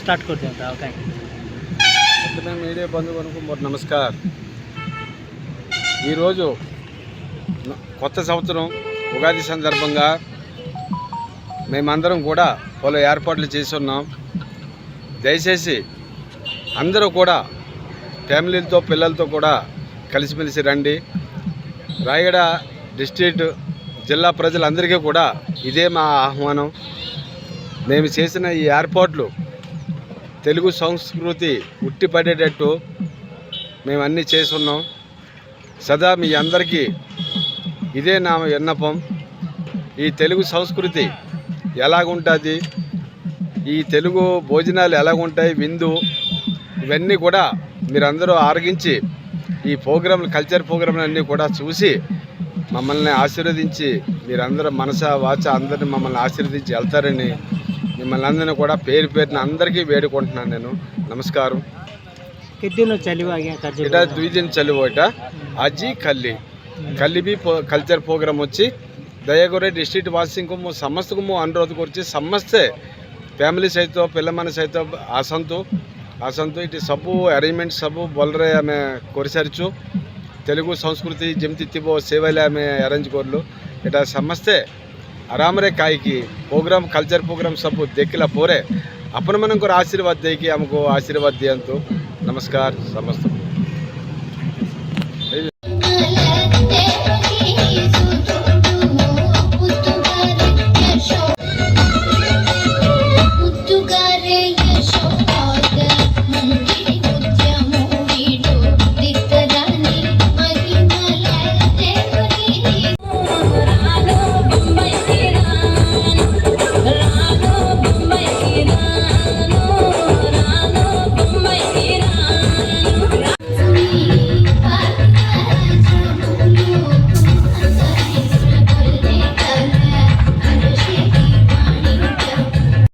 Start करते हैं बताओ क्या మొత్తమే మీడియా బంధువులకు నమస్కారం. ఈరోజు కొత్త సంవత్సరం ఉగాది సందర్భంగా మేమందరం కూడా పలు ఏర్పాట్లు చేసి ఉన్నాం. దయచేసి అందరూ కూడా ఫ్యామిలీలతో పిల్లలతో కూడా కలిసిమెలిసి రండి. రాయగడ డిస్ట్రిక్ట్ జిల్లా ప్రజలందరికీ కూడా ఇదే మా ఆహ్వానం. మేము చేసిన ఈ ఏర్పాట్లు తెలుగు సంస్కృతి ఉట్టిపడేటట్టు మేము అన్నీ చేసున్నాం. సదా మీ అందరికీ ఇదే నా విన్నపం. ఈ తెలుగు సంస్కృతి ఎలాగుంటుంది, ఈ తెలుగు భోజనాలు ఎలాగుంటాయి, విందు ఇవన్నీ కూడా మీరందరూ ఆరగించి ఈ ప్రోగ్రాంలు కల్చర్ ప్రోగ్రాంలు అన్నీ కూడా చూసి మమ్మల్ని ఆశీర్వదించి మీరందరూ మనస వాచ అందరినీ మమ్మల్ని ఆశీర్వదించి వెళ్తారని మిమ్మల్ని అందరినీ కూడా పేరు పేరున అందరికీ వేడుకుంటున్నాను నేను. నమస్కారం. कितने चली हुआ गया कल्चर এটা 2 দিন চলিব। এটা আজি কালি ବି କଲଚର ପ୍ରୋଗ୍ରାମ ଅଛି। ଦୟାକରି ଡିଷ୍ଟ୍ରିକ୍ଟ ବାସୀଙ୍କୁ ମୁଁ ସମସ୍ତଙ୍କୁ ମୁଁ ଅନୁରୋଧ କରୁଛି, ସମସ୍ତେ ଫ୍ୟାମିଲି ସହିତ ପିଲାମାନେ ସହିତ ଆସନ୍ତୁ। ଏଠି ସବୁ ଆରେଞ୍ଜମେଣ୍ଟ ସବୁ ଭଲରେ ଆମେ କରିସାରିଛୁ। ତେଲୁଗୁ ସଂସ୍କୃତି ଯେମିତି ଥିବ ସେଭଳି ଆମେ ଆରେଞ୍ଜ କଲୁ। ଏଇଟା ସମସ୍ତେ ଆରାମରେ ଖାଇକି ପ୍ରୋଗ୍ରାମ କଲଚର ପ୍ରୋଗ୍ରାମ ସବୁ ଦେଖିଲା ପରେ ଆପଣମାନଙ୍କର ଆଶୀର୍ବାଦ ଦେଇକି ଆମକୁ ଆଶୀର୍ବାଦ ଦିଅନ୍ତୁ। ନମସ୍କାର ସମସ୍ତଙ୍କୁ।